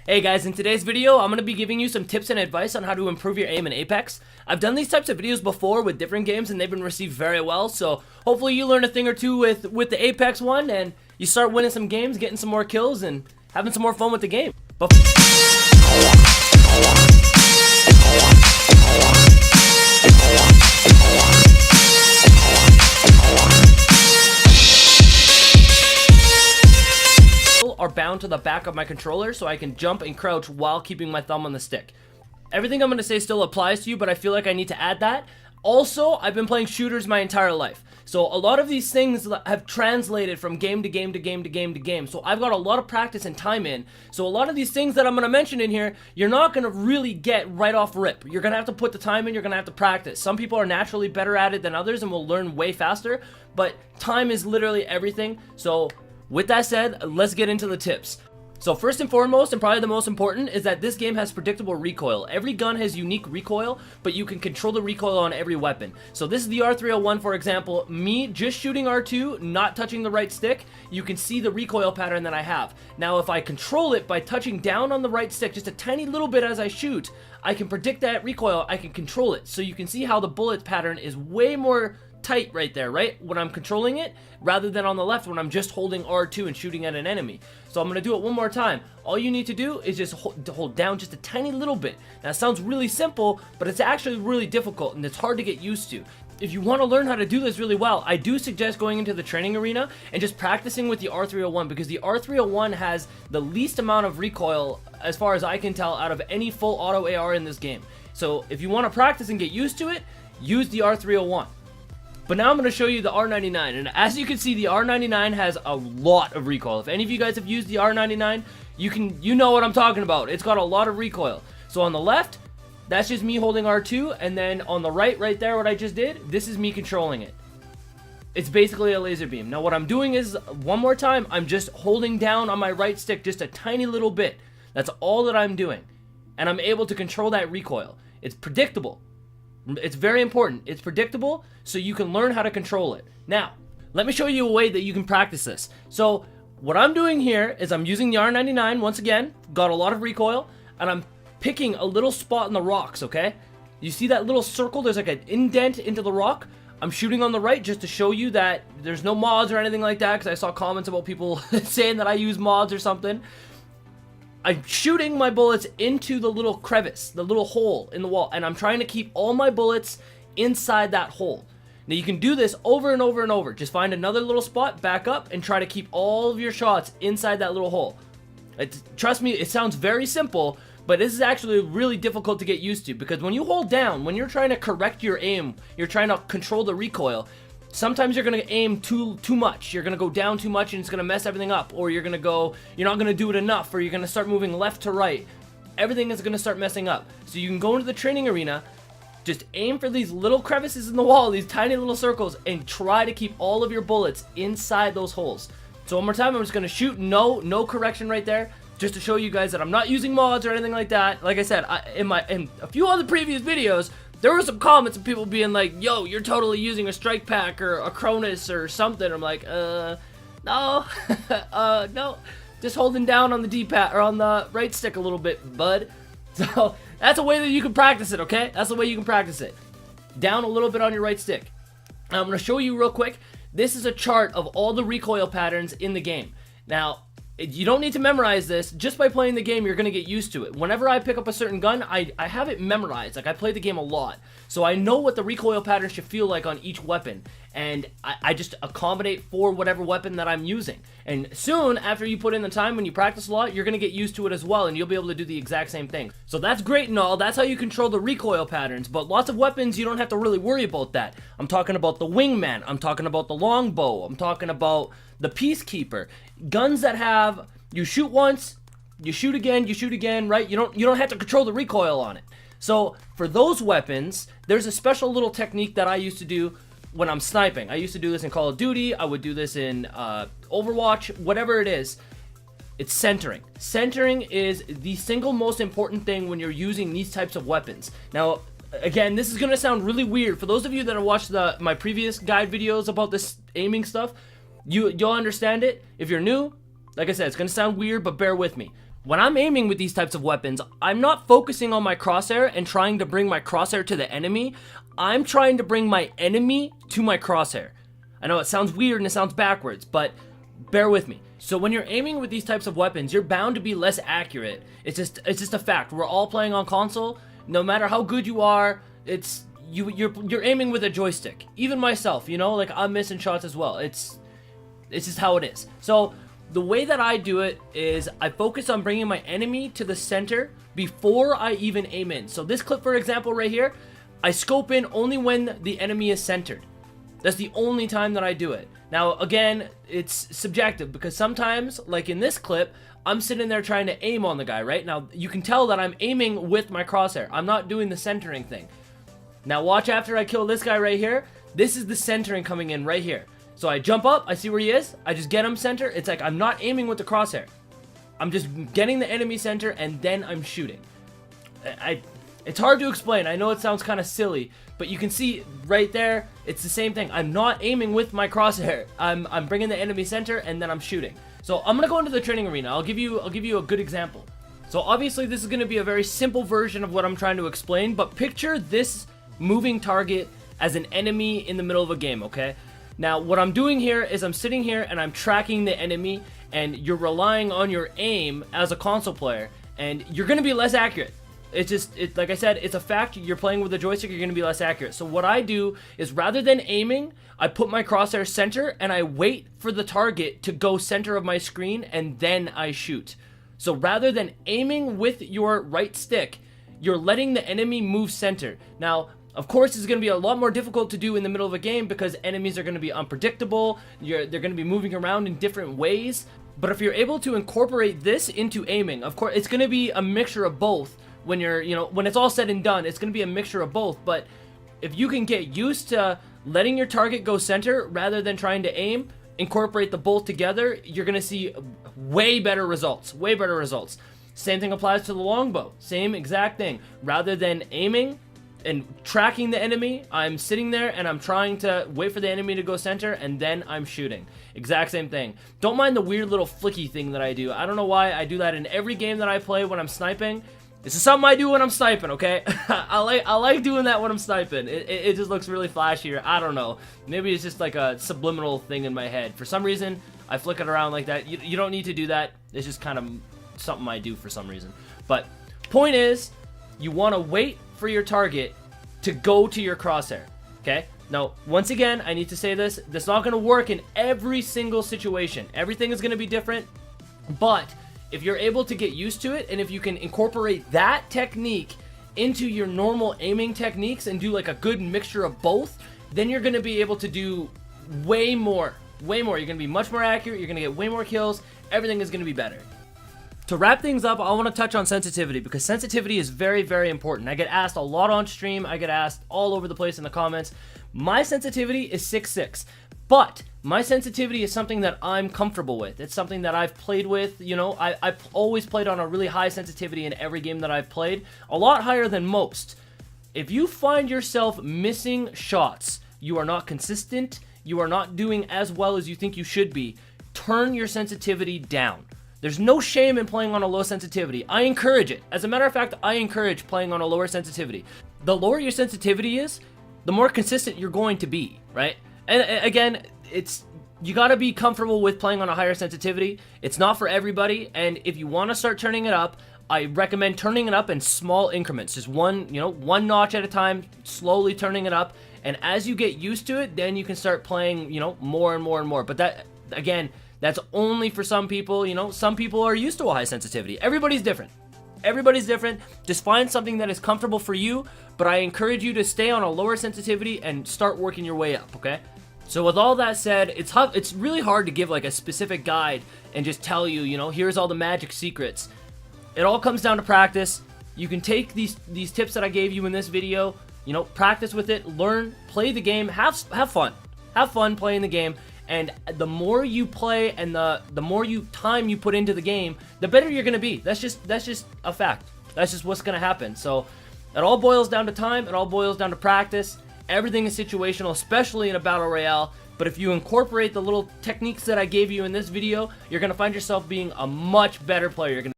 Hey guys, in today's video, I'm going to be giving you some tips and advice on how to improve your aim in Apex. I've done these types of videos before with different games and they've been received very well, so hopefully you learn a thing or two with the Apex one and you start winning some games, getting some more kills, and having some more fun with the game. Are bound to the back of my controller so I can jump and crouch while keeping my thumb on the stick. Everything I'm going to say still applies to you, but I feel like I need to add that. Also, I've been playing shooters my entire life, so a lot of these things have translated from game to game to game to game to game, so I've got a lot of practice and time in. So a lot of these things that I'm going to mention in here, you're not going to really get right off rip. You're going to have to put the time in, you're going to have to practice. Some people are naturally better at it than others and will learn way faster, but time is literally everything. So with that said, let's get into the tips. So first and foremost, and probably the most important, is that this game has predictable recoil. Every gun has unique recoil, but you can control the recoil on every weapon. So this is the R301, for example. Me just shooting R2, not touching the right stick, you can see the recoil pattern that I have. Now if I control it by touching down on the right stick just a tiny little bit as I shoot, I can predict that recoil, I can control it. So you can see how the bullet pattern is way more tight right there, right? When I'm controlling it, rather than on the left when I'm just holding R2 and shooting at an enemy. So I'm going to do it one more time. All you need to do is just hold down just a tiny little bit. Now it sounds really simple, but it's actually really difficult and it's hard to get used to. If you want to learn how to do this really well, I do suggest going into the training arena and just practicing with the R301, because the R301 has the least amount of recoil, as far as I can tell, out of any full auto AR in this game. So if you want to practice and get used to it, use the R301. But now I'm going to show you the R99, and as you can see, the R99 has a lot of recoil. If any of you guys have used the R99, you know what I'm talking about. It's got a lot of recoil. So on the left, that's just me holding R2, and then on the right there, what I just did, this is me controlling it. It's basically a laser beam. Now what I'm doing is, one more time, I'm just holding down on my right stick just a tiny little bit. That's all that I'm doing. And I'm able to control that recoil. It's predictable. It's very important. It's predictable, so you can learn how to control it. Now, let me show you a way that you can practice this. So, what I'm doing here is I'm using the R99, once again, got a lot of recoil, and I'm picking a little spot in the rocks, okay? You see that little circle? There's like an indent into the rock. I'm shooting on the right just to show you that there's no mods or anything like that, because I saw comments about people saying that I use mods or something. I'm shooting my bullets into the little crevice, the little hole in the wall, and I'm trying to keep all my bullets inside that hole. Now you can do this over and over and over. Just find another little spot, back up, and try to keep all of your shots inside that little hole. Trust me, it sounds very simple, but this is actually really difficult to get used to, because when you hold down, when you're trying to correct your aim, you're trying to control the recoil, sometimes you're going to aim too much. You're going to go down too much and it's going to mess everything up. Or you're not going to do it enough, or you're going to start moving left to right. Everything is going to start messing up. So you can go into the training arena, just aim for these little crevices in the wall, these tiny little circles, and try to keep all of your bullets inside those holes. So one more time, I'm just going to shoot, no correction right there, just to show you guys that I'm not using mods or anything like that. Like I said, in a few other previous videos, there were some comments of people being like, yo, you're totally using a strike pack or a Cronus or something. I'm like, no, no, just holding down on the D-pad or on the right stick a little bit, bud. So that's a way that you can practice it, okay? That's the way you can practice it. Down a little bit on your right stick. Now I'm going to show you real quick. This is a chart of all the recoil patterns in the game. Now, you don't need to memorize this. Just by playing the game, you're going to get used to it. Whenever I pick up a certain gun, I have it memorized. Like, I play the game a lot. So I know what the recoil pattern should feel like on each weapon. And I just accommodate for whatever weapon that I'm using. And soon, after you put in the time, when you practice a lot, you're going to get used to it as well. And you'll be able to do the exact same thing. So that's great and all. That's how you control the recoil patterns. But lots of weapons, you don't have to really worry about that. I'm talking about the wingman. I'm talking about the longbow. I'm talking about the Peacekeeper. Guns that have, you shoot once, you shoot again, right? You don't have to control the recoil on it. So for those weapons, there's a special little technique that I used to do when I'm sniping. I used to do this in Call of Duty. I would do this in Overwatch, whatever it is. It's centering. Centering is the single most important thing when you're using these types of weapons. Now, again, this is going to sound really weird. For those of you that have watched my previous guide videos about this aiming stuff, you'll understand it. If you're new, like I said, it's going to sound weird, but bear with me. When I'm aiming with these types of weapons, I'm not focusing on my crosshair and trying to bring my crosshair to the enemy. I'm trying to bring my enemy to my crosshair. I know it sounds weird and it sounds backwards, but bear with me. So when you're aiming with these types of weapons, you're bound to be less accurate. It's just a fact. We're all playing on console. No matter how good you are, you're aiming with a joystick. Even myself, you know, like I'm missing shots as well. It's just how it is. So the way that I do it is I focus on bringing my enemy to the center before I even aim in. So this clip, for example, right here, I scope in only when the enemy is centered. That's the only time that I do it. Now, again, it's subjective because sometimes, like in this clip, I'm sitting there trying to aim on the guy, right? Now, you can tell that I'm aiming with my crosshair. I'm not doing the centering thing. Now, watch after I kill this guy right here. This is the centering coming in right here. So I jump up, I see where he is, I just get him center. It's like I'm not aiming with the crosshair. I'm just getting the enemy center and then I'm shooting. It's hard to explain. I know it sounds kind of silly, but you can see right there, it's the same thing. I'm not aiming with my crosshair. I'm bringing the enemy center and then I'm shooting. So I'm gonna go into the training arena. I'll give you a good example. So obviously this is gonna be a very simple version of what I'm trying to explain, but picture this moving target as an enemy in the middle of a game, okay? Now, what I'm doing here is I'm sitting here and I'm tracking the enemy, and you're relying on your aim as a console player, and you're going to be less accurate. Like I said, it's a fact. You're playing with a joystick, you're going to be less accurate. So what I do is rather than aiming, I put my crosshair center and I wait for the target to go center of my screen and then I shoot. So rather than aiming with your right stick, you're letting the enemy move center. Now, of course, it's going to be a lot more difficult to do in the middle of a game because enemies are going to be unpredictable. They're going to be moving around in different ways. But if you're able to incorporate this into aiming, of course, it's going to be a mixture of both. When when it's all said and done, it's going to be a mixture of both. But if you can get used to letting your target go center rather than trying to aim, incorporate the both together, you're going to see way better results. Way better results. Same thing applies to the longbow. Same exact thing. Rather than aiming and tracking the enemy, I'm sitting there and I'm trying to wait for the enemy to go center and then I'm shooting. Exact same thing. Don't mind the weird little flicky thing that I do. I don't know why I do that in every game that I play when I'm sniping. This is something I do when I'm sniping, okay? I like doing that when I'm sniping. It just looks really flashier. I don't know. Maybe it's just like a subliminal thing in my head. For some reason, I flick it around like that. You don't need to do that. It's just kind of something I do for some reason. But point is, you want to wait for your target to go to your crosshair, okay? Now, once again, I need to say this. This is not going to work in every single situation. Everything is going to be different, but if you're able to get used to it, and if you can incorporate that technique into your normal aiming techniques and do like a good mixture of both, then you're going to be able to do way more. Way more. You're going to be much more accurate. You're going to get way more kills. Everything is going to be better. To wrap things up, I want to touch on sensitivity because sensitivity is very, very important. I get asked a lot on stream. I get asked all over the place in the comments. My sensitivity is 6.6, but my sensitivity is something that I'm comfortable with. It's something that I've played with. You know, I've always played on a really high sensitivity in every game that I've played, a lot higher than most. If you find yourself missing shots, you are not consistent, you are not doing as well as you think you should be, turn your sensitivity down. There's no shame in playing on a low sensitivity. I encourage it. As a matter of fact, I encourage playing on a lower sensitivity. The lower your sensitivity is, the more consistent you're going to be, right? And again, you gotta be comfortable with playing on a higher sensitivity. It's not for everybody, and if you want to start turning it up, I recommend turning it up in small increments. Just one notch at a time, slowly turning it up, and as you get used to it, then you can start playing, more and more and more. But that, again, that's only for some people. Some people are used to a high sensitivity. Everybody's different. Everybody's different. Just find something that is comfortable for you, but I encourage you to stay on a lower sensitivity and start working your way up, okay? So with all that said, it's really hard to give like a specific guide and just tell you, here's all the magic secrets. It all comes down to practice. You can take these tips that I gave you in this video, practice with it, learn, play the game, have fun. Have fun playing the game. And the more you play and the more time you put into the game, the better you're going to be. That's just a fact. That's just what's going to happen. So it all boils down to time. It all boils down to practice. Everything is situational, especially in a battle royale. But if you incorporate the little techniques that I gave you in this video, you're going to find yourself being a much better player. You're going